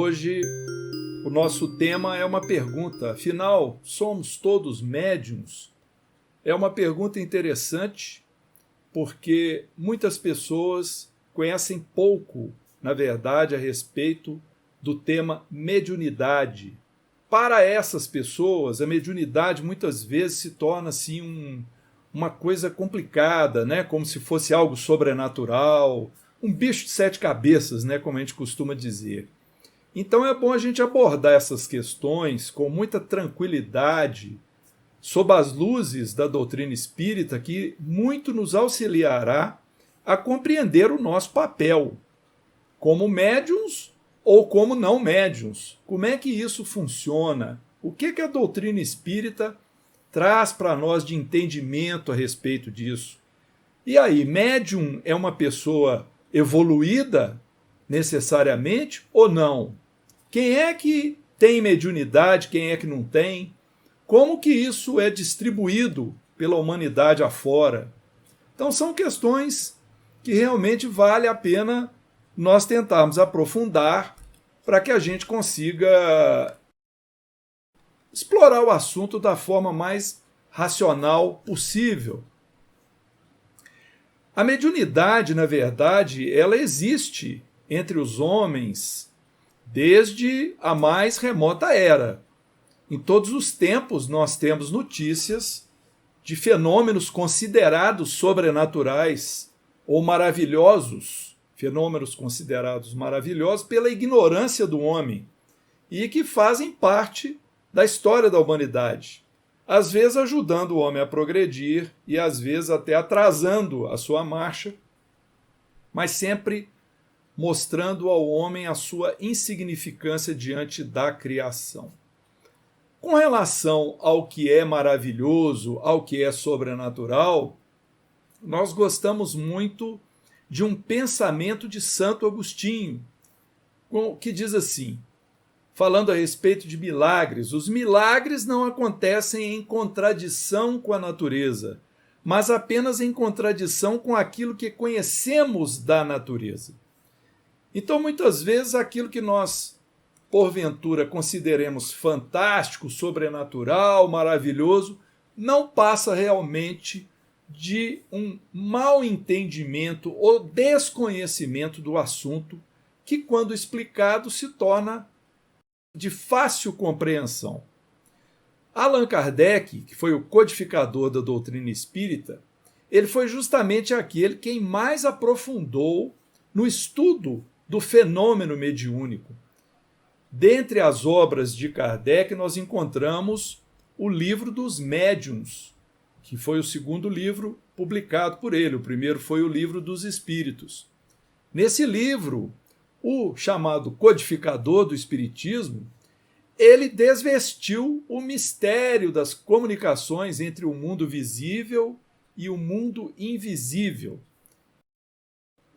hoje o nosso tema é uma pergunta. Afinal, somos todos médiuns? É uma pergunta interessante porque muitas pessoas conhecem pouco, na verdade, a respeito do tema mediunidade. Para essas pessoas, a mediunidade muitas vezes se torna assim uma coisa complicada, né? Como se fosse algo sobrenatural, um bicho de sete cabeças, né? Como a gente costuma dizer. Então é bom a gente abordar essas questões com muita tranquilidade, sob as luzes da doutrina espírita, que muito nos auxiliará a compreender o nosso papel como médiuns ou como não médiuns. Como é que isso funciona? O que a doutrina espírita traz para nós de entendimento a respeito disso? E aí, médium é uma pessoa evoluída necessariamente ou não? Quem é que tem mediunidade, quem é que não tem? Como que isso é distribuído pela humanidade afora? Então são questões que realmente vale a pena nós tentarmos aprofundar para que a gente consiga explorar o assunto da forma mais racional possível. A mediunidade, na verdade, ela existe entre os homens desde a mais remota era. Em todos os tempos nós temos notícias de fenômenos considerados sobrenaturais ou maravilhosos, fenômenos considerados maravilhosos pela ignorância do homem e que fazem parte da história da humanidade, às vezes ajudando o homem a progredir e às vezes até atrasando a sua marcha, mas sempre mostrando ao homem a sua insignificância diante da criação. Com relação ao que é maravilhoso, ao que é sobrenatural, nós gostamos muito de um pensamento de Santo Agostinho, que diz assim, falando a respeito de milagres: os milagres não acontecem em contradição com a natureza, mas apenas em contradição com aquilo que conhecemos da natureza. Então, muitas vezes, aquilo que nós porventura consideremos fantástico, sobrenatural, maravilhoso, não passa realmente de um mau entendimento ou desconhecimento do assunto, que, quando explicado, se torna de fácil compreensão. Allan Kardec, que foi o codificador da doutrina espírita, ele foi justamente aquele quem mais aprofundou no estudo do fenômeno mediúnico. Dentre as obras de Kardec, nós encontramos o Livro dos Médiuns, que foi o segundo livro publicado por ele. O primeiro foi o Livro dos Espíritos. Nesse livro, o chamado codificador do Espiritismo, ele desvestiu o mistério das comunicações entre o mundo visível e o mundo invisível.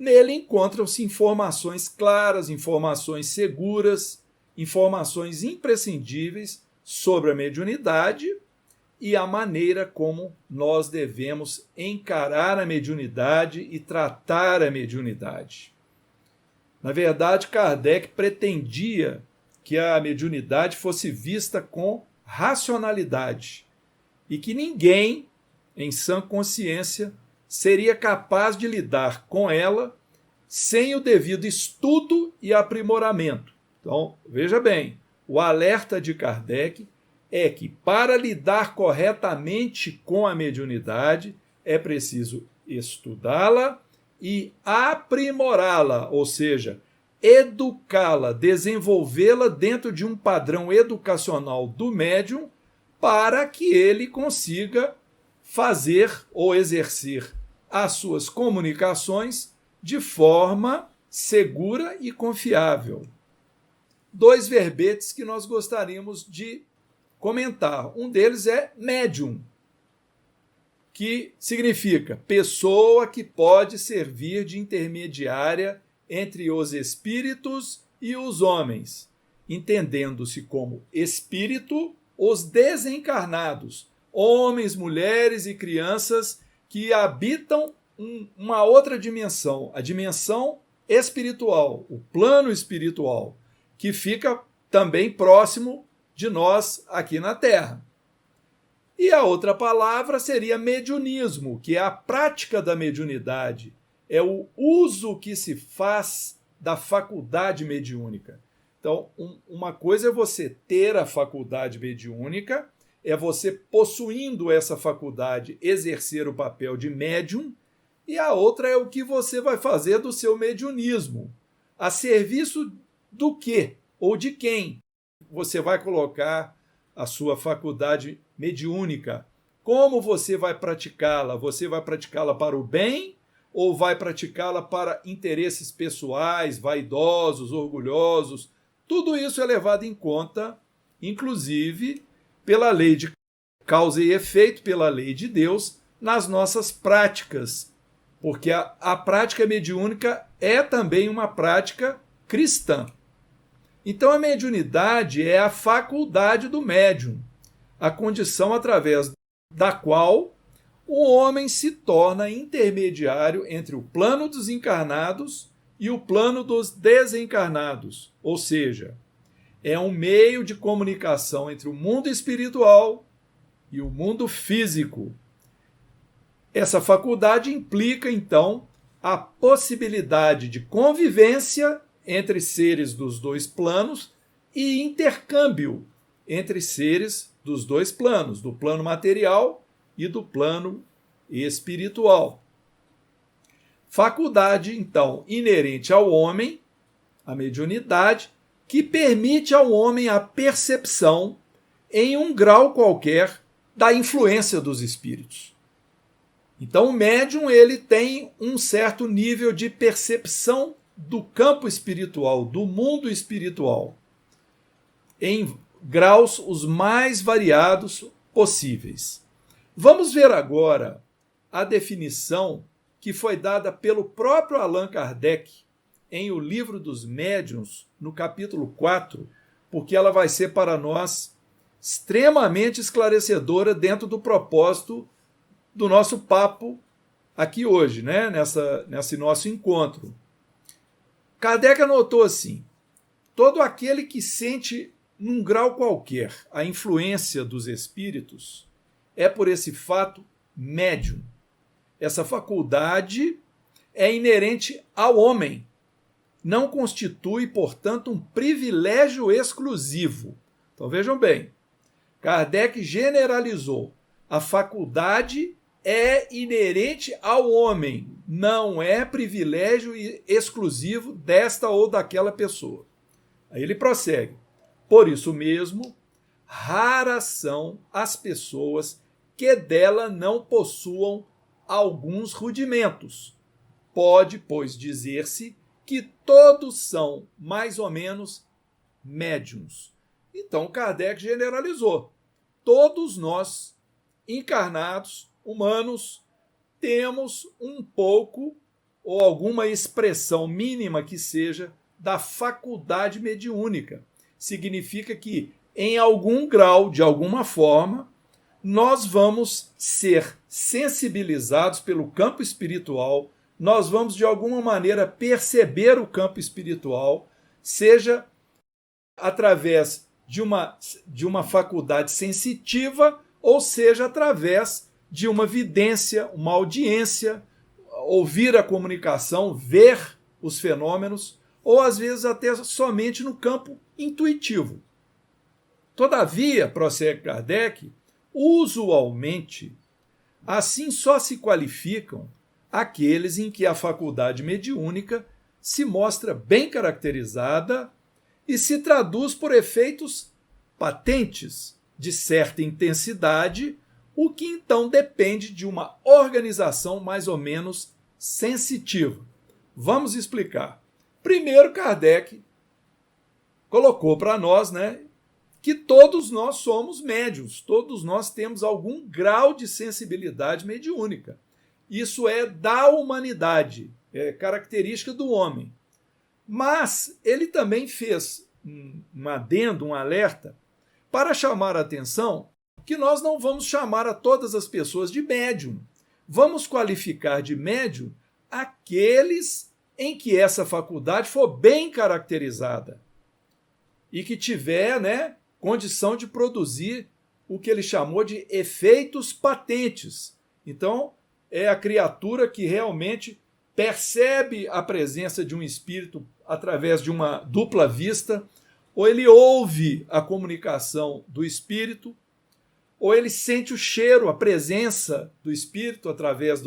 Nele encontram-se informações claras, informações seguras, informações imprescindíveis sobre a mediunidade e a maneira como nós devemos encarar a mediunidade e tratar a mediunidade. Na verdade, Kardec pretendia que a mediunidade fosse vista com racionalidade e que ninguém, em sã consciência, seria capaz de lidar com ela sem o devido estudo e aprimoramento. Então, veja bem, o alerta de Kardec é que, para lidar corretamente com a mediunidade, é preciso estudá-la e aprimorá-la, ou seja, educá-la, desenvolvê-la dentro de um padrão educacional do médium para que ele consiga fazer ou exercer as suas comunicações de forma segura e confiável. Dois verbetes que nós gostaríamos de comentar. Um deles é médium, que significa pessoa que pode servir de intermediária entre os espíritos e os homens, entendendo-se como espírito os desencarnados, homens, mulheres e crianças que habitam uma outra dimensão, a dimensão espiritual, o plano espiritual, que fica também próximo de nós aqui na Terra. E a outra palavra seria mediunismo, que é a prática da mediunidade, é o uso que se faz da faculdade mediúnica. Então, uma coisa é você ter a faculdade mediúnica, é você possuindo essa faculdade exercer o papel de médium, e a outra é o que você vai fazer do seu mediunismo, a serviço do quê ou de quem você vai colocar a sua faculdade mediúnica. Como você vai praticá-la? Você vai praticá-la para o bem ou vai praticá-la para interesses pessoais, vaidosos, orgulhosos? Tudo isso é levado em conta, inclusive, pela lei de causa e efeito, pela lei de Deus, nas nossas práticas. Porque a prática mediúnica é também uma prática cristã. Então, a mediunidade é a faculdade do médium, a condição através da qual o homem se torna intermediário entre o plano dos encarnados e o plano dos desencarnados. Ou seja, é um meio de comunicação entre o mundo espiritual e o mundo físico. Essa faculdade implica, então, a possibilidade de convivência entre seres dos dois planos e intercâmbio entre seres dos dois planos, do plano material e do plano espiritual. Faculdade, então, inerente ao homem, a mediunidade, que permite ao homem a percepção, em um grau qualquer, da influência dos espíritos. Então, o médium ele tem um certo nível de percepção do campo espiritual, do mundo espiritual, em graus os mais variados possíveis. Vamos ver agora a definição que foi dada pelo próprio Allan Kardec em O Livro dos Médiuns, no capítulo 4, porque ela vai ser para nós extremamente esclarecedora dentro do propósito do nosso papo aqui hoje, né? Nesse nosso encontro. Kardec anotou assim: todo aquele que sente num grau qualquer a influência dos espíritos é por esse fato médium. Essa faculdade é inerente ao homem, não constitui, portanto, um privilégio exclusivo. Então vejam bem, Kardec generalizou: a faculdade é inerente ao homem, não é privilégio exclusivo desta ou daquela pessoa. Aí ele prossegue: por isso mesmo, raras são as pessoas que dela não possuam alguns rudimentos. Pode, pois, dizer-se que todos são, mais ou menos, médiuns. Então, Kardec generalizou. Todos nós, encarnados, humanos, temos um pouco ou alguma expressão mínima que seja da faculdade mediúnica. Significa que, em algum grau, de alguma forma, nós vamos ser sensibilizados pelo campo espiritual, nós vamos, de alguma maneira, perceber o campo espiritual, seja através de uma faculdade sensitiva, ou seja, através de uma vidência, uma audiência, ouvir a comunicação, ver os fenômenos, ou às vezes até somente no campo intuitivo. Todavia, prossegue Kardec, usualmente, assim só se qualificam aqueles em que a faculdade mediúnica se mostra bem caracterizada e se traduz por efeitos patentes de certa intensidade, o que então depende de uma organização mais ou menos sensitiva. Vamos explicar. Primeiro, Kardec colocou para nós, que todos nós somos médiuns, todos nós temos algum grau de sensibilidade mediúnica. Isso é da humanidade, é característica do homem. Mas ele também fez um adendo, um alerta, para chamar a atenção que nós não vamos chamar a todas as pessoas de médium. Vamos qualificar de médium aqueles em que essa faculdade for bem caracterizada. e que tiver, né, condição de produzir o que ele chamou de efeitos patentes. Então, é a criatura que realmente percebe a presença de um espírito através de uma dupla vista, ou ele ouve a comunicação do espírito, ou ele sente o cheiro, a presença do espírito através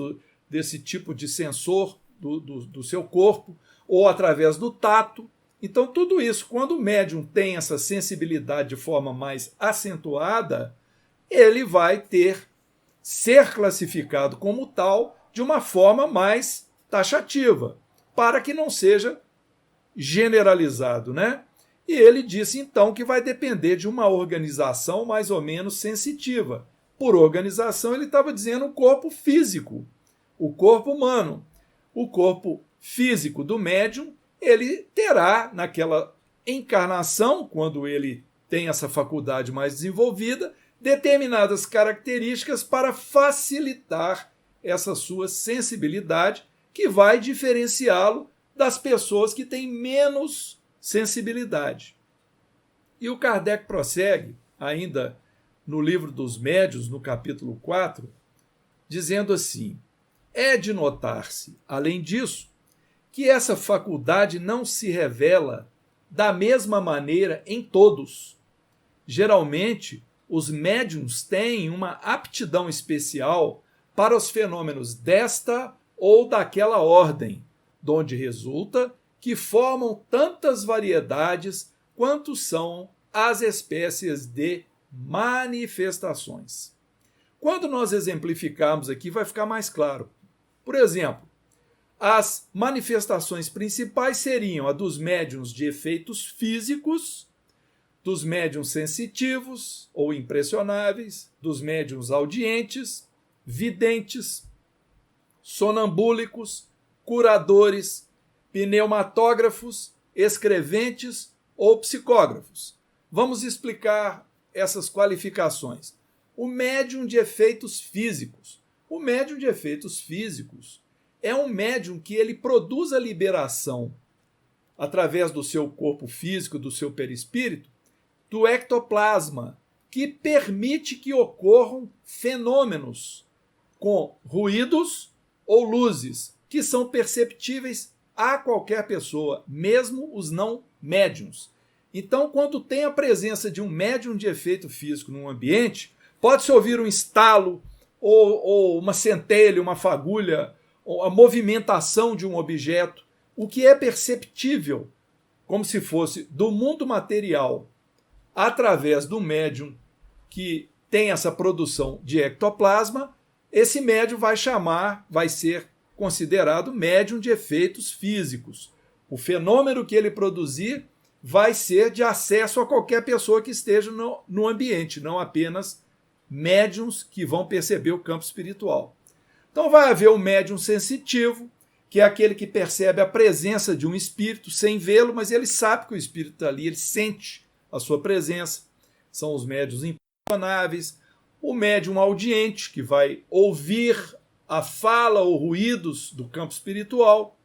desse tipo de sensor do seu corpo, ou através do tato. Então, tudo isso, quando o médium tem essa sensibilidade de forma mais acentuada, ele vai ser classificado como tal de uma forma mais taxativa, para que não seja generalizado, né? E ele disse então que vai depender de uma organização mais ou menos sensitiva. Por organização, ele estava dizendo o corpo físico, o corpo humano. O corpo físico do médium, ele terá naquela encarnação, quando ele tem essa faculdade mais desenvolvida, determinadas características para facilitar essa sua sensibilidade, que vai diferenciá-lo das pessoas que têm menos sensibilidade. E o Kardec prossegue, ainda no livro dos Médiuns, no capítulo 4, dizendo assim: é de notar-se, além disso, que essa faculdade não se revela da mesma maneira em todos. Geralmente, os médiuns têm uma aptidão especial para os fenômenos desta ou daquela ordem, donde resulta que formam tantas variedades quanto são as espécies de manifestações. Quando nós exemplificarmos aqui, vai ficar mais claro. Por exemplo, as manifestações principais seriam a dos médiuns de efeitos físicos, dos médiuns sensitivos ou impressionáveis, dos médiuns audientes, videntes, sonambúlicos, curadores, pneumatógrafos, escreventes ou psicógrafos. Vamos explicar essas qualificações. O médium de efeitos físicos. O médium de efeitos físicos é um médium que ele produz a liberação através do seu corpo físico, do seu perispírito, do ectoplasma, que permite que ocorram fenômenos com ruídos ou luzes que são perceptíveis a qualquer pessoa, mesmo os não médiums. Então, quando tem a presença de um médium de efeito físico num ambiente, pode-se ouvir um estalo, ou uma centelha, uma fagulha, ou a movimentação de um objeto, o que é perceptível, como se fosse do mundo material, através do médium que tem essa produção de ectoplasma. Esse médium vai ser considerado médium de efeitos físicos. O fenômeno que ele produzir vai ser de acesso a qualquer pessoa que esteja no ambiente, não apenas médiums que vão perceber o campo espiritual. Então vai haver um médium sensitivo, que é aquele que percebe a presença de um espírito sem vê-lo, mas ele sabe que o espírito está ali, ele sente a sua presença. São os médiuns impressionáveis. O médium audiente, que vai ouvir a fala ou ruídos do campo espiritual.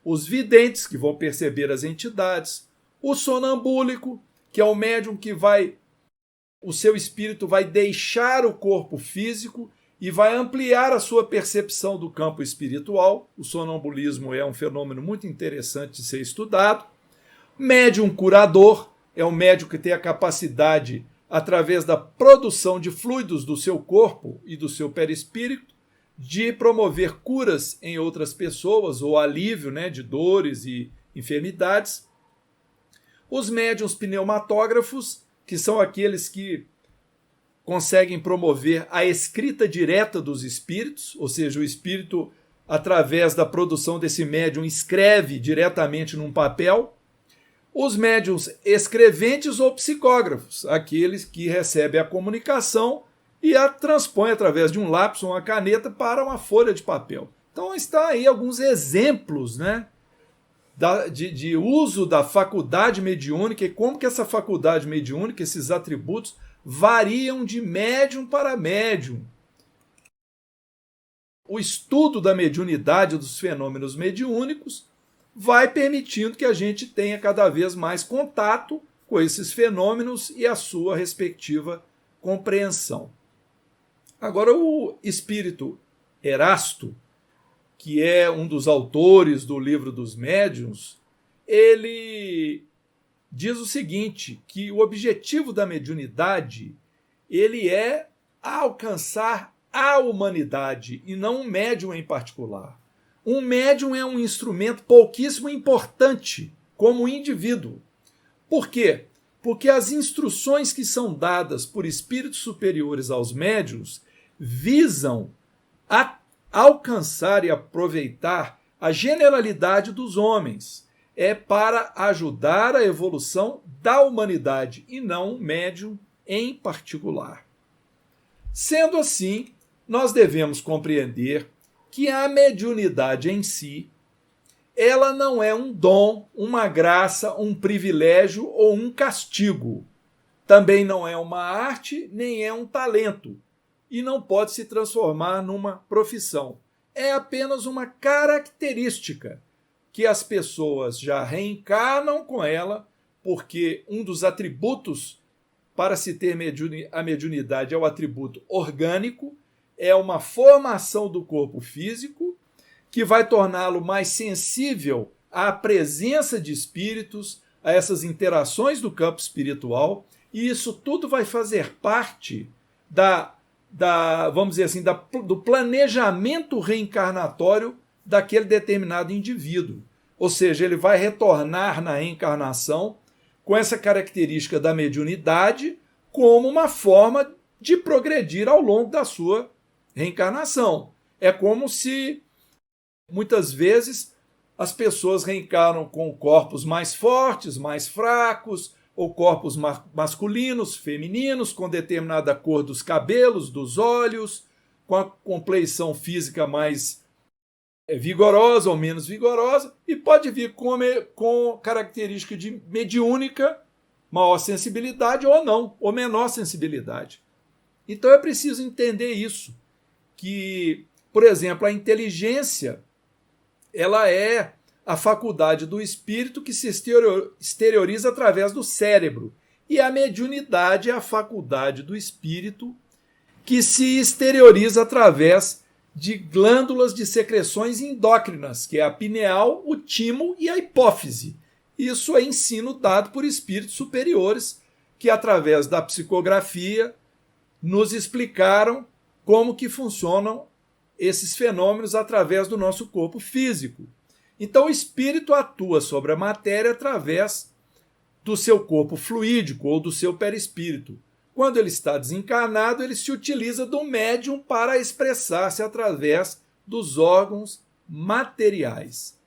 Os videntes, que vão perceber as entidades. O sonambúlico, que é o médium que o seu espírito vai deixar o corpo físico e vai ampliar a sua percepção do campo espiritual. O sonambulismo é um fenômeno muito interessante de ser estudado. Médium curador é um médium que tem a capacidade, através da produção de fluidos do seu corpo e do seu perispírito, de promover curas em outras pessoas ou alívio, né, de dores e enfermidades. Os médiuns pneumatógrafos, que são aqueles que conseguem promover a escrita direta dos espíritos, ou seja, o espírito, através da produção desse médium, escreve diretamente num papel. Os médiuns escreventes ou psicógrafos, aqueles que recebem a comunicação e a transpõem através de um lápis ou uma caneta para uma folha de papel. Então está aí alguns exemplos, né, de uso da faculdade mediúnica e como que essa faculdade mediúnica, esses atributos, variam de médium para médium. O estudo da mediunidade dos fenômenos mediúnicos vai permitindo que a gente tenha cada vez mais contato com esses fenômenos e a sua respectiva compreensão. Agora, o espírito Erasto, que é um dos autores do Livro dos Médiuns, ele diz o seguinte, que o objetivo da mediunidade ele é alcançar a humanidade e não um médium em particular. Um médium é um instrumento pouquíssimo importante como indivíduo. Por quê? Porque as instruções que são dadas por espíritos superiores aos médiuns visam alcançar e aproveitar a generalidade dos homens. É para ajudar a evolução da humanidade e não um médium em particular. Sendo assim, nós devemos compreender que a mediunidade em si, ela não é um dom, uma graça, um privilégio ou um castigo. Também não é uma arte, nem é um talento. E não pode se transformar numa profissão. É apenas uma característica que as pessoas já reencarnam com ela, porque um dos atributos para se ter a mediunidade é o atributo orgânico, é uma formação do corpo físico que vai torná-lo mais sensível à presença de espíritos, a essas interações do campo espiritual, e isso tudo vai fazer parte vamos dizer assim, do planejamento reencarnatório daquele determinado indivíduo. Ou seja, ele vai retornar na reencarnação com essa característica da mediunidade como uma forma de progredir ao longo da sua reencarnação. É como se, muitas vezes, as pessoas reencarnam com corpos mais fortes, mais fracos, ou corpos masculinos, femininos, com determinada cor dos cabelos, dos olhos, com a compleição física mais vigorosa ou menos vigorosa, e pode vir com característica de mediúnica, maior sensibilidade ou não, ou menor sensibilidade. Então é preciso entender isso, que, por exemplo, a inteligência, ela é a faculdade do espírito que se exterioriza através do cérebro. E a mediunidade é a faculdade do espírito que se exterioriza através de glândulas de secreções endócrinas, que é a pineal, o timo e a hipófise. Isso é ensino dado por espíritos superiores que, através da psicografia, nos explicaram como que funcionam esses fenômenos através do nosso corpo físico. Então, o espírito atua sobre a matéria através do seu corpo fluídico ou do seu perispírito. Quando ele está desencarnado, ele se utiliza do médium para expressar-se através dos órgãos materiais.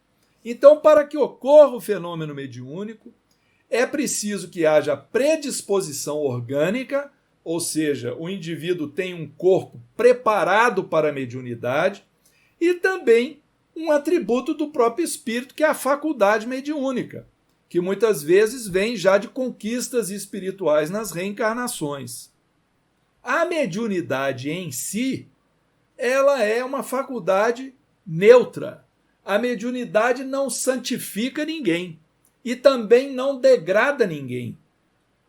Então, para que ocorra o fenômeno mediúnico, é preciso que haja predisposição orgânica, ou seja, o indivíduo tem um corpo preparado para a mediunidade, e também um atributo do próprio espírito, que é a faculdade mediúnica, que muitas vezes vem já de conquistas espirituais nas reencarnações. A mediunidade em si, ela é uma faculdade neutra. A mediunidade não santifica ninguém e também não degrada ninguém.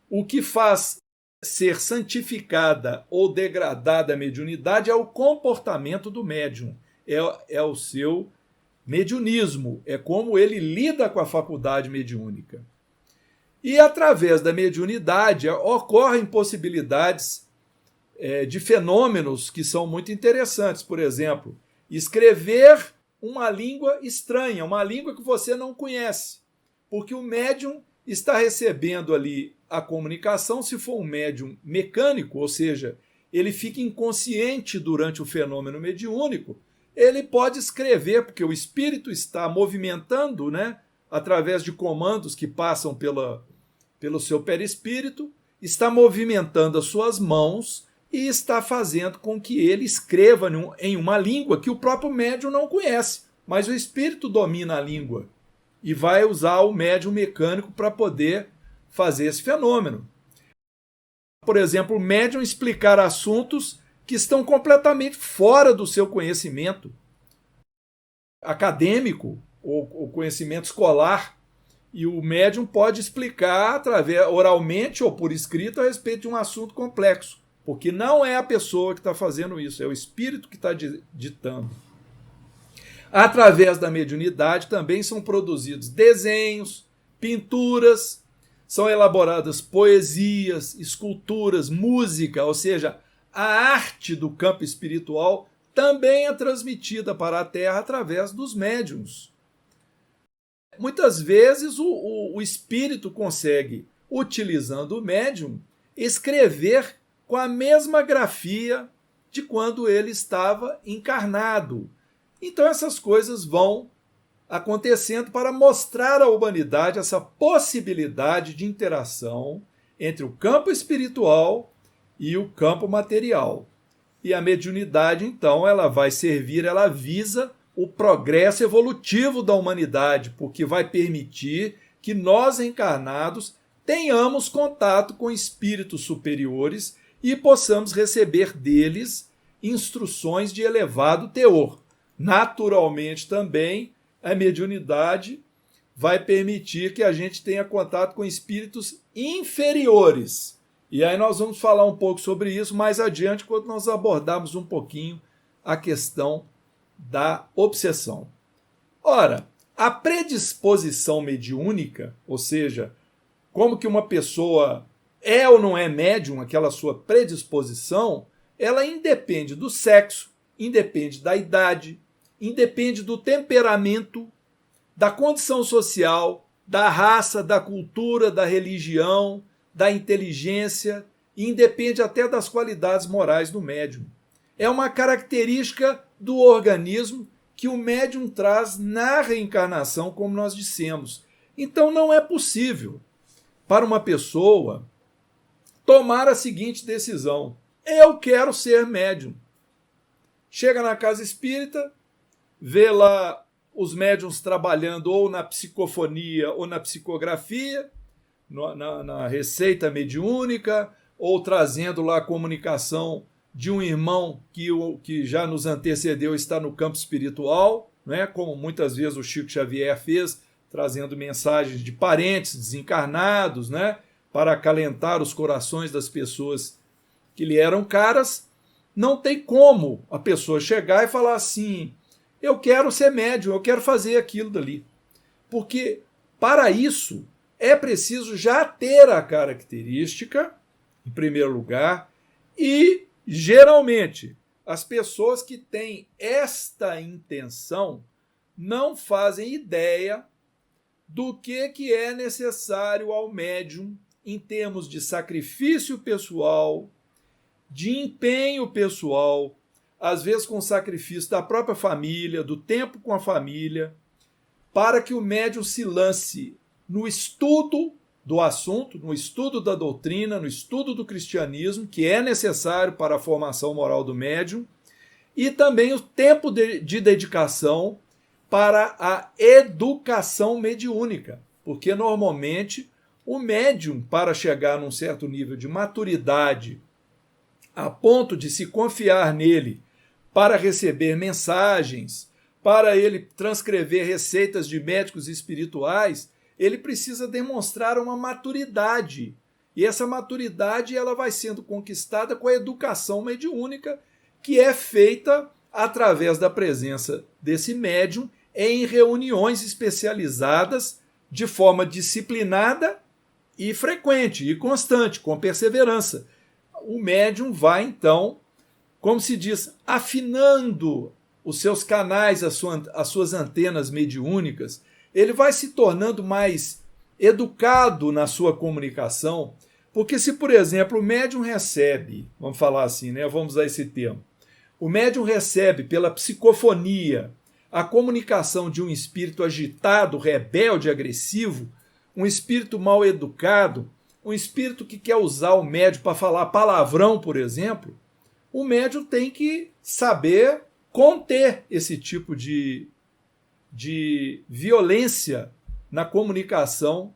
O que faz ser santificada ou degradada a mediunidade é o comportamento do médium, é o seu mediunismo, é como ele lida com a faculdade mediúnica. E através da mediunidade ocorrem possibilidades de fenômenos que são muito interessantes. Por exemplo, escrever uma língua estranha, uma língua que você não conhece, porque o médium está recebendo ali a comunicação. Se for um médium mecânico, ou seja, ele fica inconsciente durante o fenômeno mediúnico, ele pode escrever, porque o espírito está movimentando, né, através de comandos que passam pelo seu perispírito, está movimentando as suas mãos e está fazendo com que ele escreva em uma língua que o próprio médium não conhece, mas o espírito domina a língua e vai usar o médium mecânico para poder fazer esse fenômeno. Por exemplo, o médium explicar assuntos que estão completamente fora do seu conhecimento acadêmico ou conhecimento escolar. E o médium pode explicar oralmente ou por escrito a respeito de um assunto complexo, porque não é a pessoa que está fazendo isso, é o espírito que está ditando. Através da mediunidade também são produzidos desenhos, pinturas, são elaboradas poesias, esculturas, música, ou seja, a arte do campo espiritual também é transmitida para a Terra através dos médiuns. Muitas vezes o espírito consegue, utilizando o médium, escrever com a mesma grafia de quando ele estava encarnado. Então essas coisas vão acontecendo para mostrar à humanidade essa possibilidade de interação entre o campo espiritual e o campo material. E a mediunidade, então, ela vai servir, ela visa o progresso evolutivo da humanidade, porque vai permitir que nós encarnados tenhamos contato com espíritos superiores e possamos receber deles instruções de elevado teor. Naturalmente também a mediunidade vai permitir que a gente tenha contato com espíritos inferiores. E aí nós vamos falar um pouco sobre isso mais adiante, quando nós abordarmos um pouquinho a questão da obsessão. Ora, a predisposição mediúnica, ou seja, como que uma pessoa é ou não é médium, aquela sua predisposição, ela independe do sexo, independe da idade, independe do temperamento, da condição social, da raça, da cultura, da religião, da inteligência, e independe até das qualidades morais do médium. É uma característica do organismo que o médium traz na reencarnação, como nós dissemos. Então não é possível para uma pessoa tomar a seguinte decisão: eu quero ser médium. Chega na casa espírita, vê lá os médiuns trabalhando ou na psicofonia ou na psicografia, na receita mediúnica, ou trazendo lá a comunicação de um irmão que já nos antecedeu, está no campo espiritual, né? Como muitas vezes o Chico Xavier fez, trazendo mensagens de parentes desencarnados, né? Para acalentar os corações das pessoas que lhe eram caras. Não tem como a pessoa chegar e falar assim: eu quero ser médium, eu quero fazer aquilo dali. Porque para isso é preciso já ter a característica, em primeiro lugar, e geralmente as pessoas que têm esta intenção não fazem ideia do que é necessário ao médium em termos de sacrifício pessoal, de empenho pessoal, às vezes com sacrifício da própria família, do tempo com a família, para que o médium se lance no estudo do assunto, no estudo da doutrina, no estudo do cristianismo, que é necessário para a formação moral do médium, e também o tempo de dedicação para a educação mediúnica, porque normalmente o médium, para chegar num certo nível de maturidade, a ponto de se confiar nele para receber mensagens, para ele transcrever receitas de médicos espirituais, ele precisa demonstrar uma maturidade. E essa maturidade ela vai sendo conquistada com a educação mediúnica, que é feita através da presença desse médium em reuniões especializadas de forma disciplinada e frequente e constante, com perseverança. O médium vai, então, como se diz, afinando os seus canais, as suas antenas mediúnicas. Ele vai se tornando mais educado na sua comunicação, porque se, por exemplo, o médium recebe, vamos falar assim, né? Vamos usar esse termo, o médium recebe pela psicofonia a comunicação de um espírito agitado, rebelde, agressivo, um espírito mal educado, um espírito que quer usar o médium para falar palavrão, por exemplo, o médium tem que saber conter esse tipo de violência na comunicação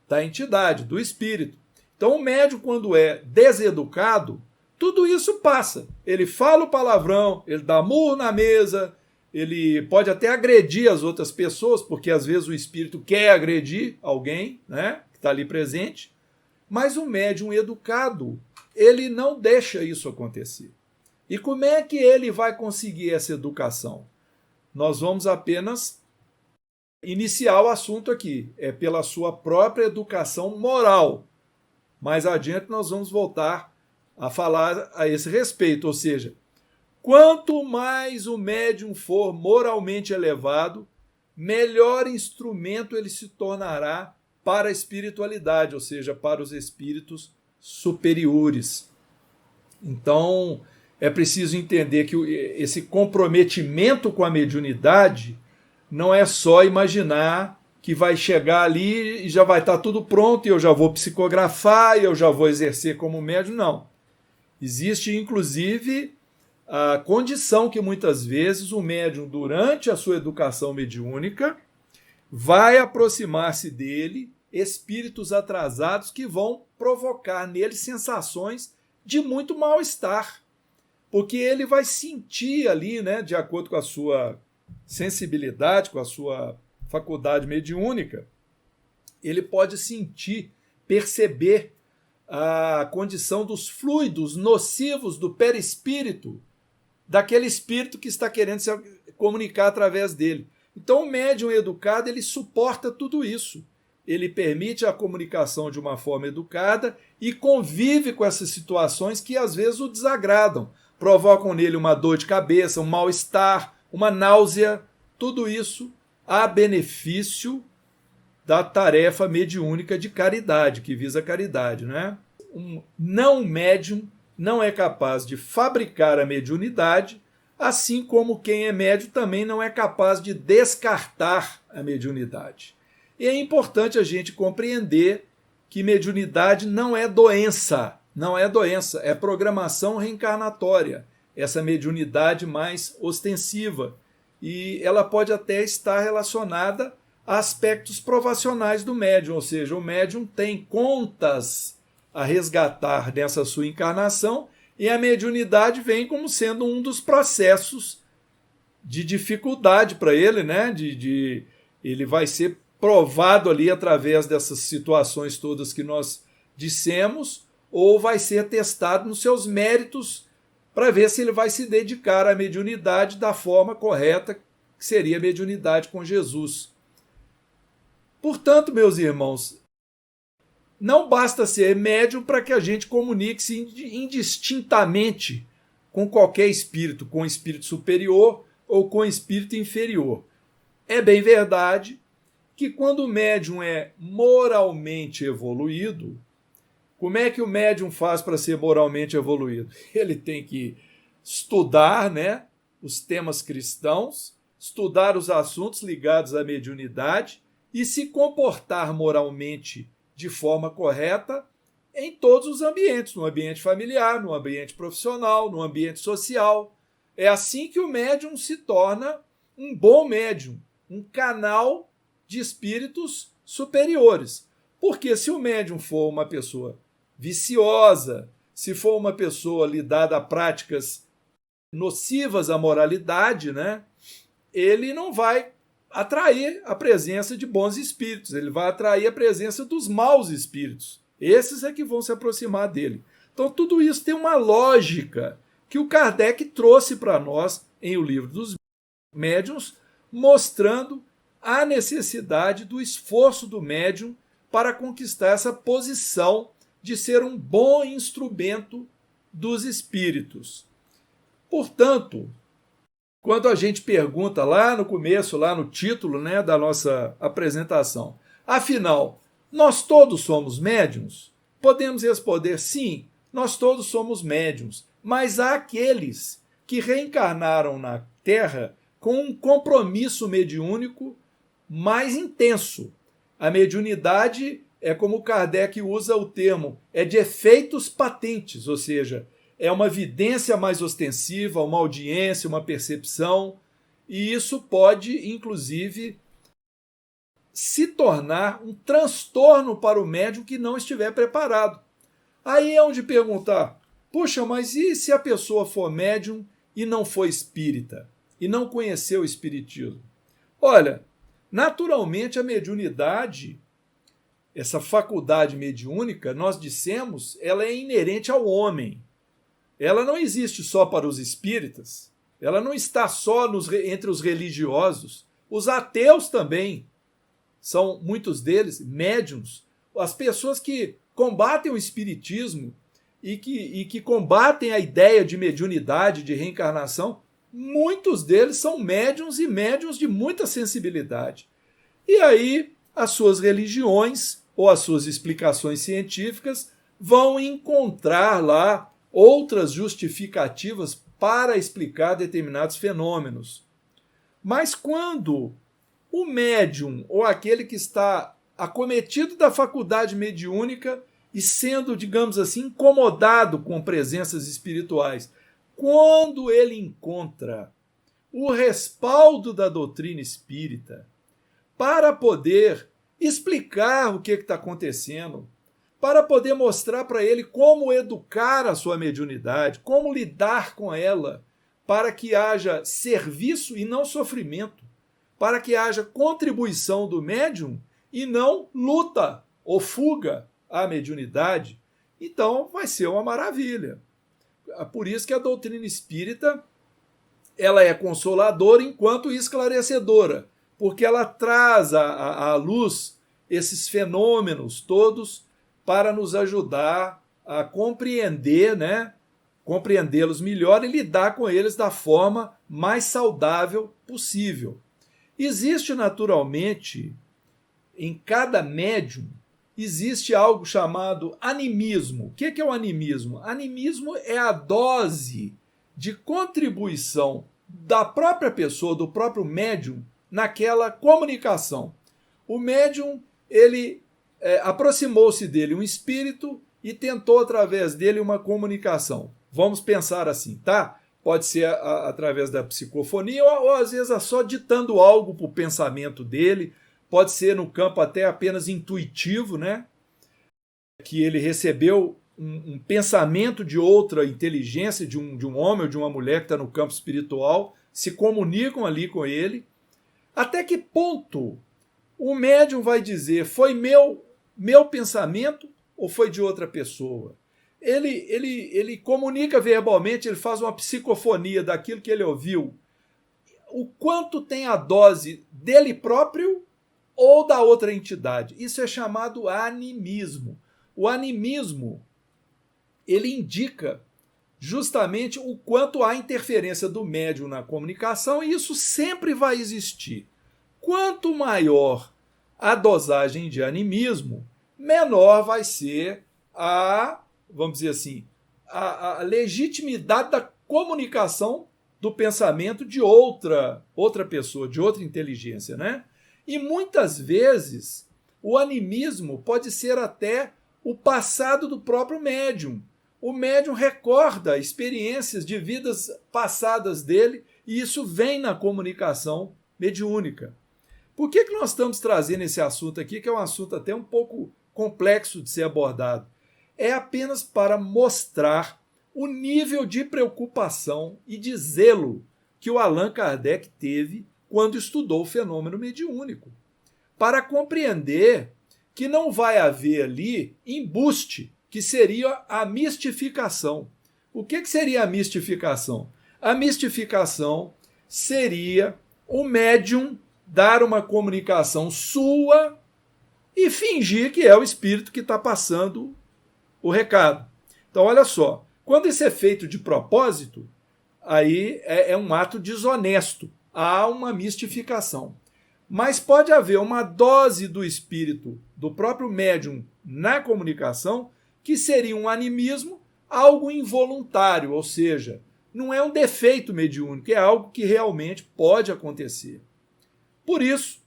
da entidade, do espírito. Então o médium, quando é deseducado, tudo isso passa. Ele fala o palavrão, ele dá murro na mesa, ele pode até agredir as outras pessoas, porque às vezes o espírito quer agredir alguém, né, que está ali presente, mas o médium educado, ele não deixa isso acontecer. E como é que ele vai conseguir essa educação? Nós vamos apenas iniciar o assunto aqui, é pela sua própria educação moral. Mais adiante nós vamos voltar a falar a esse respeito, ou seja, quanto mais o médium for moralmente elevado, melhor instrumento ele se tornará para a espiritualidade, ou seja, para os espíritos superiores. Então, é preciso entender que esse comprometimento com a mediunidade não é só imaginar que vai chegar ali e já vai estar tudo pronto e eu já vou psicografar e eu já vou exercer como médium, não. Existe, inclusive, a condição que muitas vezes o médium, durante a sua educação mediúnica, vai aproximar-se dele espíritos atrasados que vão provocar nele sensações de muito mal-estar, porque ele vai sentir ali, né, de acordo com a sua sensibilidade, com a sua faculdade mediúnica, ele pode sentir, perceber a condição dos fluidos nocivos do perispírito, daquele espírito que está querendo se comunicar através dele. Então o médium educado, ele suporta tudo isso. Ele permite a comunicação de uma forma educada e convive com essas situações que às vezes o desagradam, provocam nele uma dor de cabeça, um mal-estar, uma náusea, tudo isso a benefício da tarefa mediúnica de caridade, que visa a caridade, né? Um não médium não é capaz de fabricar a mediunidade, assim como quem é médium também não é capaz de descartar a mediunidade. E é importante a gente compreender que mediunidade não é doença, é programação reencarnatória, essa mediunidade mais ostensiva. E ela pode até estar relacionada a aspectos provacionais do médium, ou seja, o médium tem contas a resgatar nessa sua encarnação e a mediunidade vem como sendo um dos processos de dificuldade para ele, né? Ele vai ser provado ali através dessas situações todas que nós dissemos, ou vai ser testado nos seus méritos para ver se ele vai se dedicar à mediunidade da forma correta, que seria a mediunidade com Jesus. Portanto, meus irmãos, não basta ser médium para que a gente comunique-se indistintamente com qualquer espírito, com espírito superior ou com espírito inferior. É bem verdade que quando o médium é moralmente evoluído, como é que o médium faz para ser moralmente evoluído? Ele tem que estudar, né, os temas cristãos, estudar os assuntos ligados à mediunidade e se comportar moralmente de forma correta em todos os ambientes, no ambiente familiar, no ambiente profissional, no ambiente social. É assim que o médium se torna um bom médium, um canal de espíritos superiores. Porque se o médium for uma pessoa viciosa, se for uma pessoa lidada a práticas nocivas à moralidade, né, ele não vai atrair a presença de bons espíritos, ele vai atrair a presença dos maus espíritos. Esses é que vão se aproximar dele. Então tudo isso tem uma lógica que o Kardec trouxe para nós em O Livro dos Médiuns, mostrando a necessidade do esforço do médium para conquistar essa posição de ser um bom instrumento dos espíritos. Portanto, quando a gente pergunta lá no começo, lá no título, né, da nossa apresentação, afinal, nós todos somos médiuns? Podemos responder sim, nós todos somos médiuns, mas há aqueles que reencarnaram na Terra com um compromisso mediúnico mais intenso. A mediunidade é, como Kardec usa o termo, é de efeitos patentes, ou seja, é uma vidência mais ostensiva, uma audiência, uma percepção, e isso pode, inclusive, se tornar um transtorno para o médium que não estiver preparado. Aí é onde perguntar, puxa, mas e se a pessoa for médium e não for espírita? e não conheceu o espiritismo? Olha, naturalmente a mediunidade, essa faculdade mediúnica, nós dissemos, ela é inerente ao homem. Ela não existe só para os espíritas, ela não está só entre os religiosos. Os ateus também são, muitos deles, médiuns. As pessoas que combatem o espiritismo e que combatem a ideia de mediunidade, de reencarnação, muitos deles são médiuns e médiuns de muita sensibilidade. E aí as suas religiões ou as suas explicações científicas vão encontrar lá outras justificativas para explicar determinados fenômenos. Mas quando o médium ou aquele que está acometido da faculdade mediúnica e sendo, digamos assim, incomodado com presenças espirituais, quando ele encontra o respaldo da doutrina espírita para poder explicar o que está acontecendo, para poder mostrar para ele como educar a sua mediunidade, como lidar com ela, para que haja serviço e não sofrimento, para que haja contribuição do médium e não luta ou fuga à mediunidade, então vai ser uma maravilha. Por isso que a doutrina espírita ela é consoladora enquanto esclarecedora, porque ela traz à luz esses fenômenos todos para nos ajudar a compreender, né? Compreendê-los melhor e lidar com eles da forma mais saudável possível. Existe naturalmente, em cada médium, existe algo chamado animismo. O que é o animismo? Animismo é a dose de contribuição da própria pessoa, do próprio médium, naquela comunicação. O médium, ele aproximou-se dele um espírito e tentou através dele uma comunicação. Vamos pensar assim, tá? Pode ser através da psicofonia ou às vezes só ditando algo para o pensamento dele. Pode ser no campo até apenas intuitivo, né? Que ele recebeu um pensamento de outra inteligência, de um homem ou de uma mulher que está no campo espiritual, se comunicam ali com ele. Até que ponto o médium vai dizer, foi meu pensamento ou foi de outra pessoa? Ele comunica verbalmente, ele faz uma psicofonia daquilo que ele ouviu. O quanto tem a dose dele próprio ou da outra entidade? Isso é chamado animismo. O animismo, ele indica justamente o quanto há interferência do médium na comunicação, e isso sempre vai existir. Quanto maior a dosagem de animismo, menor vai ser vamos dizer assim, a legitimidade da comunicação do pensamento de outra pessoa, de outra inteligência, né? E muitas vezes o animismo pode ser até o passado do próprio médium. O médium recorda experiências de vidas passadas dele e isso vem na comunicação mediúnica. Por que nós estamos trazendo esse assunto aqui, que é um assunto até um pouco complexo de ser abordado? É apenas para mostrar o nível de preocupação e de zelo que o Allan Kardec teve quando estudou o fenômeno mediúnico, para compreender que não vai haver ali embuste, que seria a mistificação. O que seria a mistificação? A mistificação seria o médium dar uma comunicação sua e fingir que é o espírito que está passando o recado. Então, olha só, quando isso é feito de propósito, aí é um ato desonesto, há uma mistificação. Mas pode haver uma dose do espírito, do próprio médium na comunicação, que seria um animismo, algo involuntário, ou seja, não é um defeito mediúnico, é algo que realmente pode acontecer. Por isso,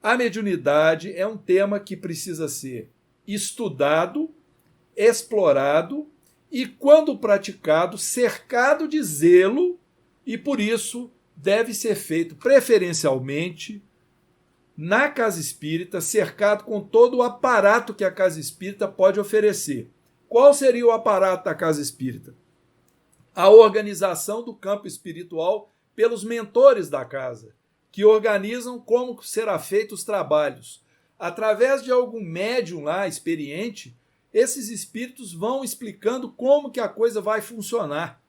a mediunidade é um tema que precisa ser estudado, explorado e, quando praticado, cercado de zelo, e por isso deve ser feito preferencialmente na casa espírita, cercado com todo o aparato que a casa espírita pode oferecer. Qual seria o aparato da casa espírita? A organização do campo espiritual pelos mentores da casa, que organizam como será feito os trabalhos. Através de algum médium lá experiente, esses espíritos vão explicando como que a coisa vai funcionar.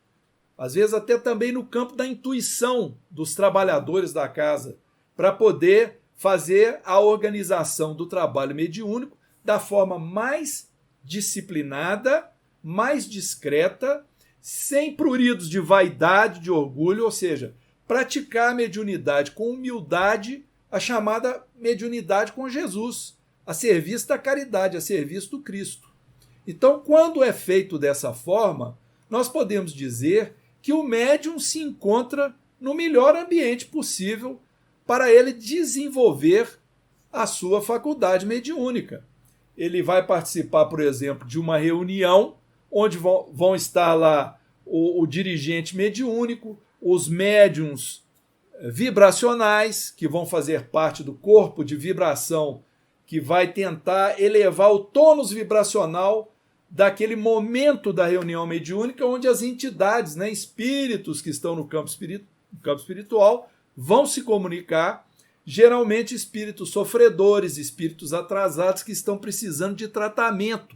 Às vezes até também no campo da intuição dos trabalhadores da casa, para poder fazer a organização do trabalho mediúnico da forma mais disciplinada, mais discreta, sem pruridos de vaidade, de orgulho, ou seja, praticar a mediunidade com humildade, a chamada mediunidade com Jesus, a serviço da caridade, a serviço do Cristo. Então, quando é feito dessa forma, nós podemos dizer que o médium se encontra no melhor ambiente possível para ele desenvolver a sua faculdade mediúnica. Ele vai participar, por exemplo, de uma reunião onde vão estar lá o dirigente mediúnico, os médiuns vibracionais, que vão fazer parte do corpo de vibração, que vai tentar elevar o tônus vibracional daquele momento da reunião mediúnica, onde as entidades, né, espíritos que estão no campo espiritual, vão se comunicar, geralmente espíritos sofredores, espíritos atrasados que estão precisando de tratamento.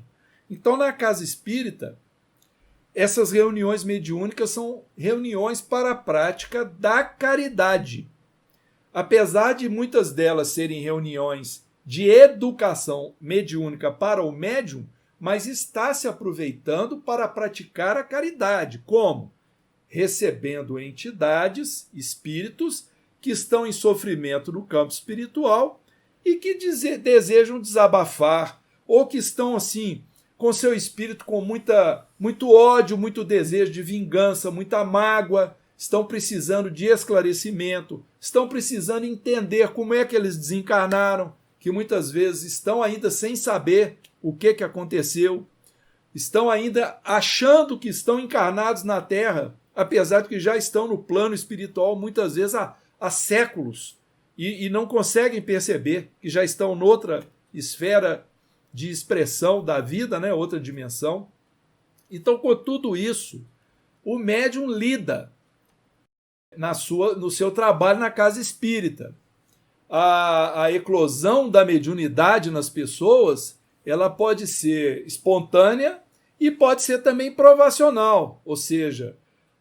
Então, na casa espírita, essas reuniões mediúnicas são reuniões para a prática da caridade. Apesar de muitas delas serem reuniões de educação mediúnica para o médium, mas está se aproveitando para praticar a caridade. Como? Recebendo entidades, espíritos, que estão em sofrimento no campo espiritual e que desejam desabafar, ou que estão assim, com seu espírito com muito ódio, muito desejo de vingança, muita mágoa, estão precisando de esclarecimento, estão precisando entender como é que eles desencarnaram, que muitas vezes estão ainda sem saber o que aconteceu, estão ainda achando que estão encarnados na Terra, apesar de que já estão no plano espiritual muitas vezes há séculos e não conseguem perceber que já estão noutra esfera de expressão da vida, né? Outra dimensão. Então, com tudo isso, o médium lida no seu trabalho na casa espírita. A eclosão da mediunidade nas pessoas, ela pode ser espontânea e pode ser também provacional, ou seja,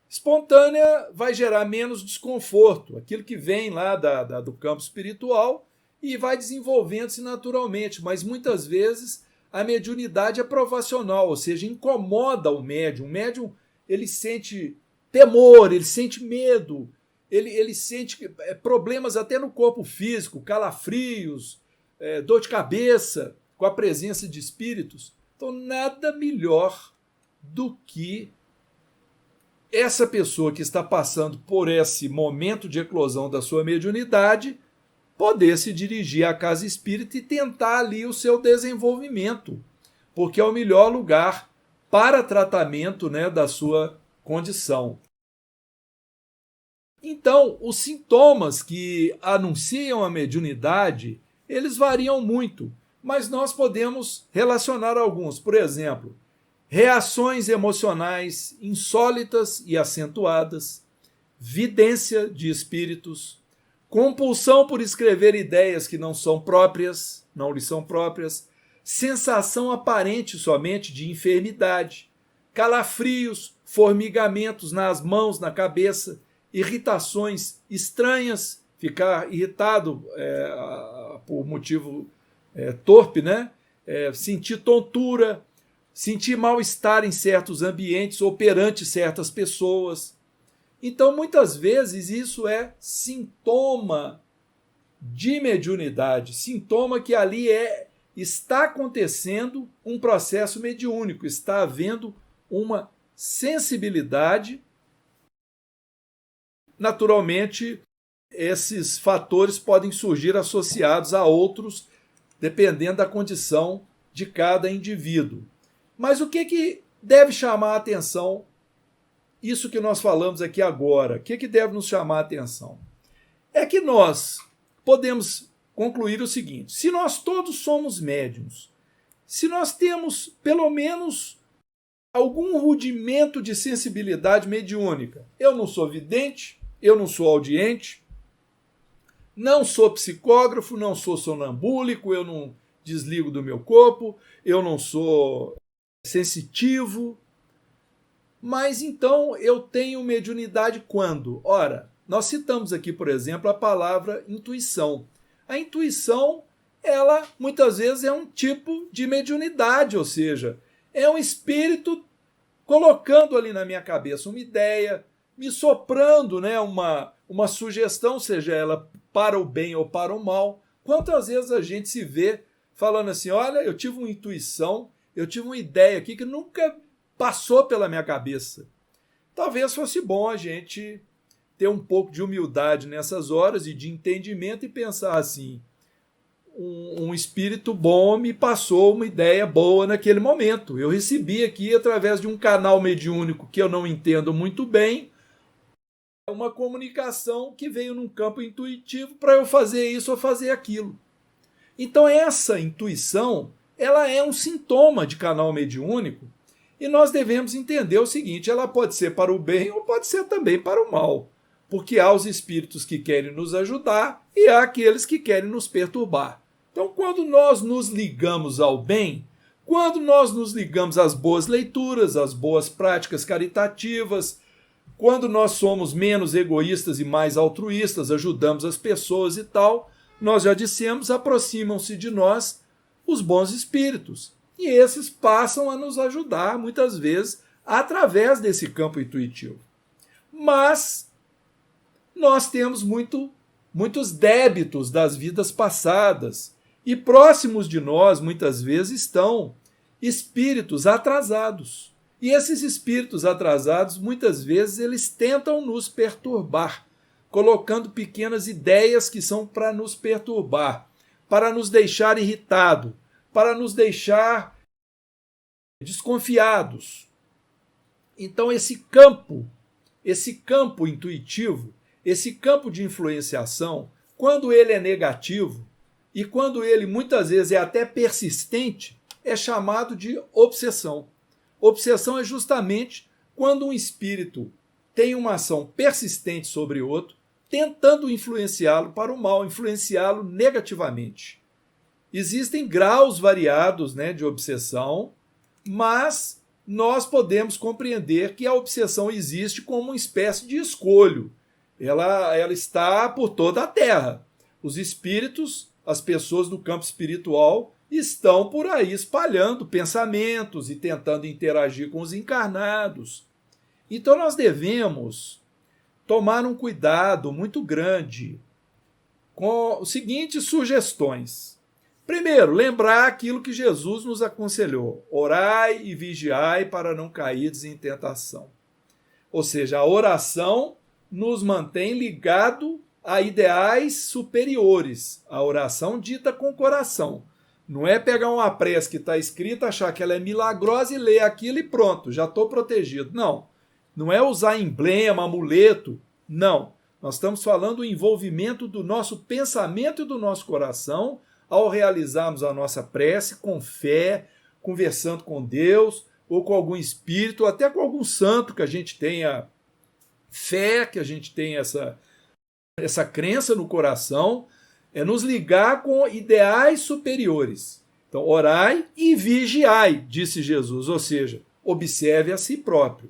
espontânea vai gerar menos desconforto, aquilo que vem lá do campo espiritual e vai desenvolvendo-se naturalmente, mas muitas vezes a mediunidade é provacional, ou seja, incomoda o médium. O médium, ele sente temor, ele sente medo, ele sente problemas até no corpo físico, calafrios, dor de cabeça, com a presença de espíritos. Então, nada melhor do que essa pessoa que está passando por esse momento de eclosão da sua mediunidade poder se dirigir à casa espírita e tentar ali o seu desenvolvimento, porque é o melhor lugar para tratamento, né, da sua condição. Então, os sintomas que anunciam a mediunidade, eles variam muito, mas nós podemos relacionar alguns. Por exemplo, reações emocionais insólitas e acentuadas, vidência de espíritos, compulsão por escrever ideias que não lhe são próprias, sensação aparente somente de enfermidade, calafrios, formigamentos nas mãos, na cabeça, irritações estranhas, ficar irritado por motivo torpe, né? Sentir tontura, sentir mal-estar em certos ambientes ou perante certas pessoas. Então, muitas vezes, isso é sintoma de mediunidade, sintoma que ali está acontecendo um processo mediúnico, está havendo uma sensibilidade. Naturalmente, esses fatores podem surgir associados a outros, dependendo da condição de cada indivíduo. Mas o que deve chamar a atenção? Isso que nós falamos aqui agora, o que deve nos chamar a atenção? É que nós podemos concluir o seguinte: se nós todos somos médiuns, se nós temos pelo menos algum rudimento de sensibilidade mediúnica, eu não sou vidente, eu não sou audiente, não sou psicógrafo, não sou sonambúlico, eu não desligo do meu corpo, eu não sou sensitivo. Mas então eu tenho mediunidade quando? Ora, nós citamos aqui, por exemplo, a palavra intuição. A intuição, ela muitas vezes é um tipo de mediunidade, ou seja, é um espírito colocando ali na minha cabeça uma ideia, me soprando, né, uma sugestão, seja ela para o bem ou para o mal. Quantas vezes a gente se vê falando assim, olha, eu tive uma intuição, eu tive uma ideia aqui que nunca passou pela minha cabeça. Talvez fosse bom a gente ter um pouco de humildade nessas horas e de entendimento e pensar assim, um espírito bom me passou uma ideia boa naquele momento. Eu recebi aqui, através de um canal mediúnico que eu não entendo muito bem, uma comunicação que veio num campo intuitivo para eu fazer isso ou fazer aquilo. Então essa intuição, ela é um sintoma de canal mediúnico e nós devemos entender o seguinte, ela pode ser para o bem ou pode ser também para o mal, porque há os espíritos que querem nos ajudar e há aqueles que querem nos perturbar. Então, quando nós nos ligamos ao bem, quando nós nos ligamos às boas leituras, às boas práticas caritativas, quando nós somos menos egoístas e mais altruístas, ajudamos as pessoas e tal, nós já dissemos, aproximam-se de nós os bons espíritos. E esses passam a nos ajudar, muitas vezes, através desse campo intuitivo. Mas nós temos muitos débitos das vidas passadas. E próximos de nós, muitas vezes, estão espíritos atrasados. E esses espíritos atrasados, muitas vezes, eles tentam nos perturbar, colocando pequenas ideias que são para nos perturbar, para nos deixar irritados, para nos deixar desconfiados. Então, esse campo intuitivo, esse campo de influenciação, quando ele é negativo, e quando ele muitas vezes é até persistente, é chamado de obsessão. Obsessão é justamente quando um espírito tem uma ação persistente sobre outro, tentando influenciá-lo para o mal, influenciá-lo negativamente. Existem graus variados, né, de obsessão, mas nós podemos compreender que a obsessão existe como uma espécie de escolho. Ela está por toda a Terra. Os espíritos, as pessoas do campo espiritual estão por aí espalhando pensamentos e tentando interagir com os encarnados. Então nós devemos tomar um cuidado muito grande com as seguintes sugestões. Primeiro, lembrar aquilo que Jesus nos aconselhou: orai e vigiai para não cairdes em tentação. Ou seja, a oração nos mantém ligado a ideais superiores. A oração dita com o coração. Não é pegar uma prece que está escrita, achar que ela é milagrosa e ler aquilo e pronto, já estou protegido. Não. Não é usar emblema, amuleto. Não. Nós estamos falando do envolvimento do nosso pensamento e do nosso coração ao realizarmos a nossa prece com fé, conversando com Deus, ou com algum espírito, ou até com algum santo que a gente tenha fé, que a gente tenha essa crença no coração, é nos ligar com ideais superiores. Então, orai e vigiai, disse Jesus, ou seja, observe a si próprio,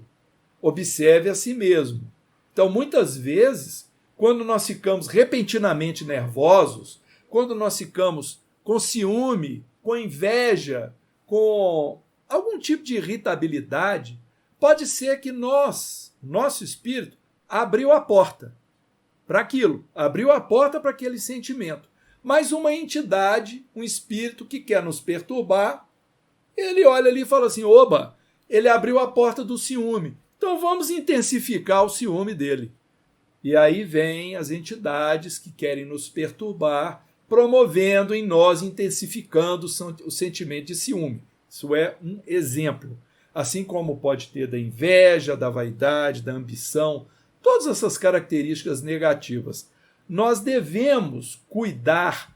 observe a si mesmo. Então, muitas vezes, quando nós ficamos repentinamente nervosos, quando nós ficamos com ciúme, com inveja, com algum tipo de irritabilidade, pode ser que nosso espírito, abriu a porta para aquilo, abriu a porta para aquele sentimento. Mas uma entidade, um espírito que quer nos perturbar, ele olha ali e fala assim, oba, ele abriu a porta do ciúme, então vamos intensificar o ciúme dele. E aí vem as entidades que querem nos perturbar, promovendo em nós, intensificando o sentimento de ciúme. Isso é um exemplo. Assim como pode ter da inveja, da vaidade, da ambição, todas essas características negativas. Nós devemos cuidar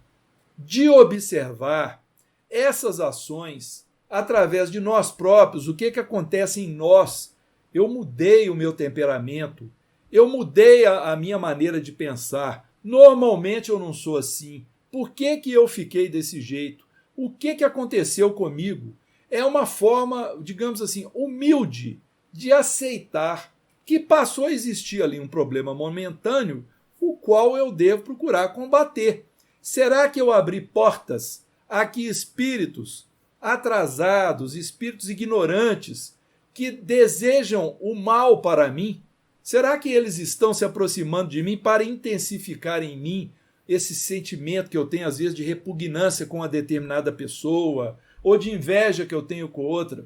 de observar essas ações através de nós próprios, o que acontece em nós. Eu mudei o meu temperamento, Eu mudei a minha maneira de pensar. Normalmente eu não sou assim. Por que que eu fiquei desse jeito? O que que aconteceu comigo? É uma forma, digamos assim, humilde de aceitar que passou a existir ali um problema momentâneo, o qual eu devo procurar combater. Será que eu abri portas a que espíritos atrasados, espíritos ignorantes, que desejam o mal para mim, será que eles estão se aproximando de mim para intensificar em mim esse sentimento que eu tenho, às vezes, de repugnância com uma determinada pessoa, ou de inveja que eu tenho com outra?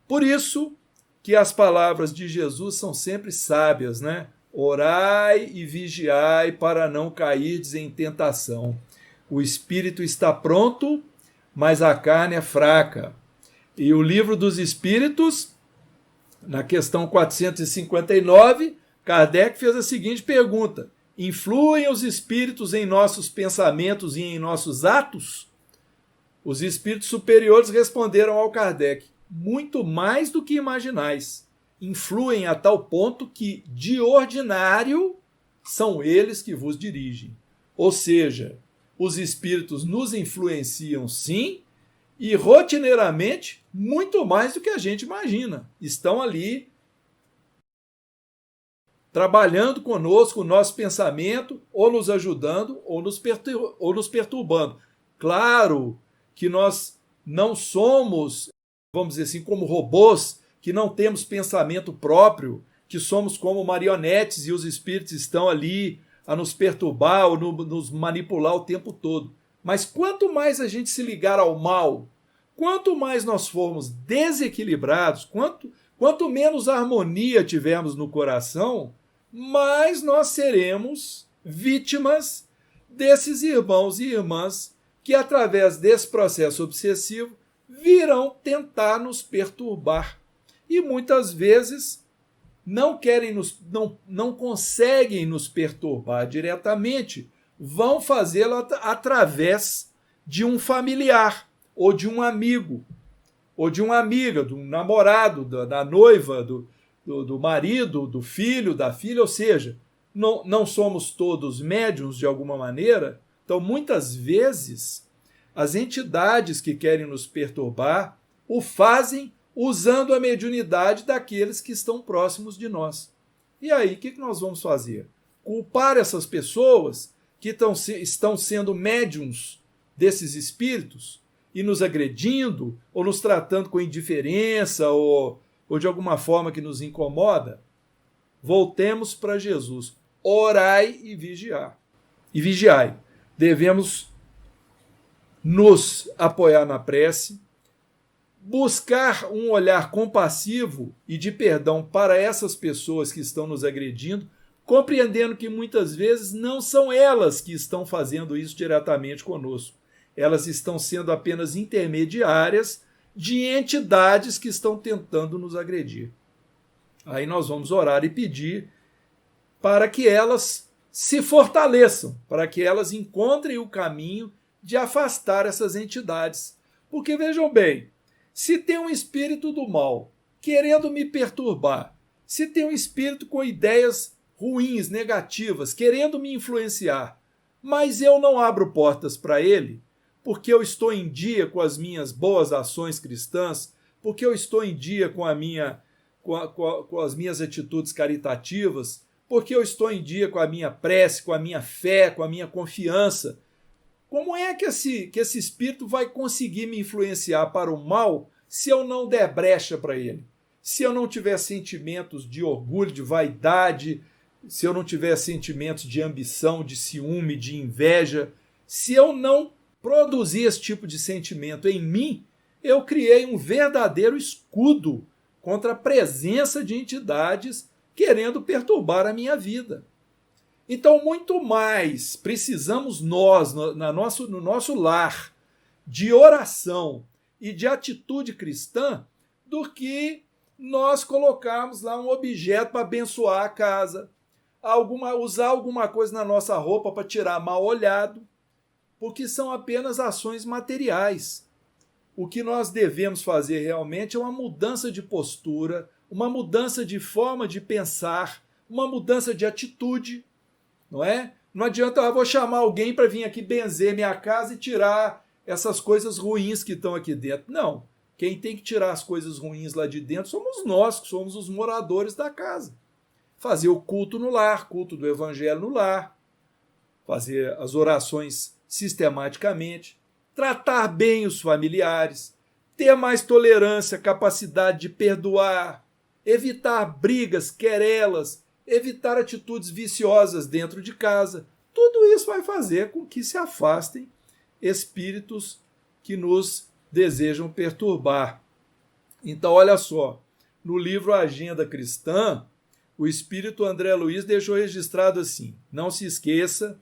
Por isso que as palavras de Jesus são sempre sábias, né? Orai e vigiai para não cairdes em tentação. O espírito está pronto, mas a carne é fraca. E o livro dos Espíritos, na questão 459, Kardec fez a seguinte pergunta: influem os espíritos em nossos pensamentos e em nossos atos? Os espíritos superiores responderam ao Kardec: muito mais do que imaginais. Influem a tal ponto que, de ordinário, são eles que vos dirigem. Ou seja, os espíritos nos influenciam sim, e rotineiramente muito mais do que a gente imagina. Estão ali trabalhando conosco o nosso pensamento, ou nos ajudando, ou nos perturbando. Claro que nós não somos, vamos dizer assim, como robôs, que não temos pensamento próprio, que somos como marionetes e os espíritos estão ali a nos perturbar ou nos manipular o tempo todo. Mas quanto mais a gente se ligar ao mal, quanto mais nós formos desequilibrados, quanto menos harmonia tivermos no coração, mais nós seremos vítimas desses irmãos e irmãs que, através desse processo obsessivo, virão tentar nos perturbar. E muitas vezes não conseguem nos perturbar diretamente, vão fazê-lo através de um familiar, ou de um amigo, ou de uma amiga, de um namorado, da noiva, do marido, do filho, da filha, ou seja, não somos todos médiuns de alguma maneira. Então, muitas vezes, as entidades que querem nos perturbar o fazem usando a mediunidade daqueles que estão próximos de nós. E aí, o que nós vamos fazer? Culpar essas pessoas que estão sendo médiuns desses espíritos e nos agredindo, ou nos tratando com indiferença, ou de alguma forma que nos incomoda? Voltemos para Jesus. Orai e vigiar. E vigiai. Devemos nos apoiar na prece, buscar um olhar compassivo e de perdão para essas pessoas que estão nos agredindo, compreendendo que muitas vezes não são elas que estão fazendo isso diretamente conosco. Elas estão sendo apenas intermediárias de entidades que estão tentando nos agredir. Aí nós vamos orar e pedir para que elas se fortaleçam, para que elas encontrem o caminho de afastar essas entidades. Porque vejam bem, se tem um espírito do mal querendo me perturbar, se tem um espírito com ideias ruins, negativas, querendo me influenciar, mas eu não abro portas para ele, porque eu estou em dia com as minhas boas ações cristãs, porque eu estou em dia com as minhas atitudes caritativas, porque eu estou em dia com a minha prece, com a minha fé, com a minha confiança. Como é que esse espírito vai conseguir me influenciar para o mal se eu não der brecha para ele? Se eu não tiver sentimentos de orgulho, de vaidade, se eu não tiver sentimentos de ambição, de ciúme, de inveja, se eu não produzir esse tipo de sentimento em mim, eu criei um verdadeiro escudo contra a presença de entidades querendo perturbar a minha vida. Então, muito mais precisamos nós, no nosso lar, de oração e de atitude cristã, do que nós colocarmos lá um objeto para abençoar a casa, usar alguma coisa na nossa roupa para tirar mal olhado, porque são apenas ações materiais. O que nós devemos fazer realmente é uma mudança de postura, uma mudança de forma de pensar, uma mudança de atitude, não é? Não adianta, eu vou chamar alguém para vir aqui benzer minha casa e tirar essas coisas ruins que estão aqui dentro. Não. Quem tem que tirar as coisas ruins lá de dentro somos nós, que somos os moradores da casa. Fazer o culto no lar, culto do evangelho no lar, fazer as orações sistematicamente, tratar bem os familiares, ter mais tolerância, capacidade de perdoar, evitar brigas, querelas, evitar atitudes viciosas dentro de casa. Tudo isso vai fazer com que se afastem espíritos que nos desejam perturbar. Então, olha só, no livro Agenda Cristã, o espírito André Luiz deixou registrado assim: não se esqueça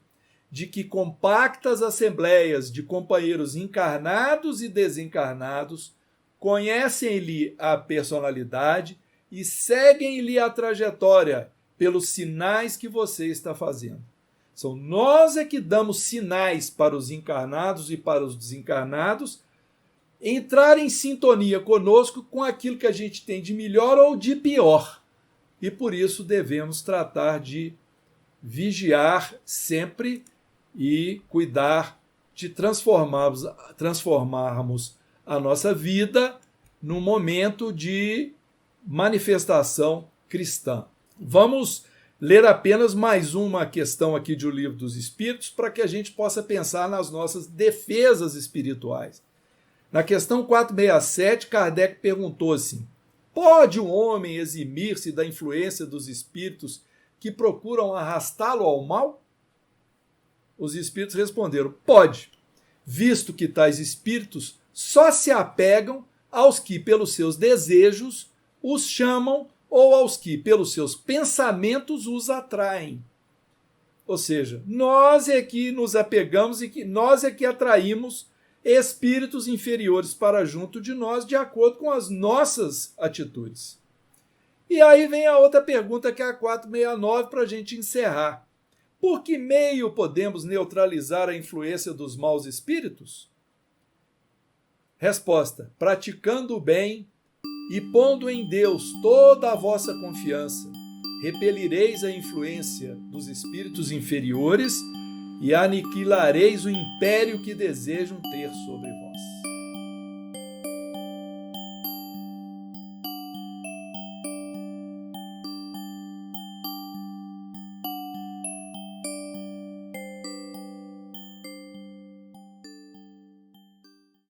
de que compactas assembleias de companheiros encarnados e desencarnados conhecem-lhe a personalidade e seguem-lhe a trajetória pelos sinais que você está fazendo. São nós é que damos sinais para os encarnados e para os desencarnados entrar em sintonia conosco com aquilo que a gente tem de melhor ou de pior. E por isso devemos tratar de vigiar sempre e cuidar de transformarmos a nossa vida num momento de manifestação cristã. Vamos ler apenas mais uma questão aqui de O Livro dos Espíritos para que a gente possa pensar nas nossas defesas espirituais. Na questão 467, Kardec perguntou assim: pode um homem eximir-se da influência dos espíritos que procuram arrastá-lo ao mal? Os espíritos responderam: pode, visto que tais espíritos só se apegam aos que, pelos seus desejos, os chamam ou aos que, pelos seus pensamentos, os atraem. Ou seja, nós é que nos apegamos e que nós é que atraímos espíritos inferiores para junto de nós de acordo com as nossas atitudes. E aí vem a outra pergunta, que é a 469, para a gente encerrar. Por que meio podemos neutralizar a influência dos maus espíritos? Resposta: praticando o bem e pondo em Deus toda a vossa confiança, repelireis a influência dos espíritos inferiores e aniquilareis o império que desejam ter sobre vós.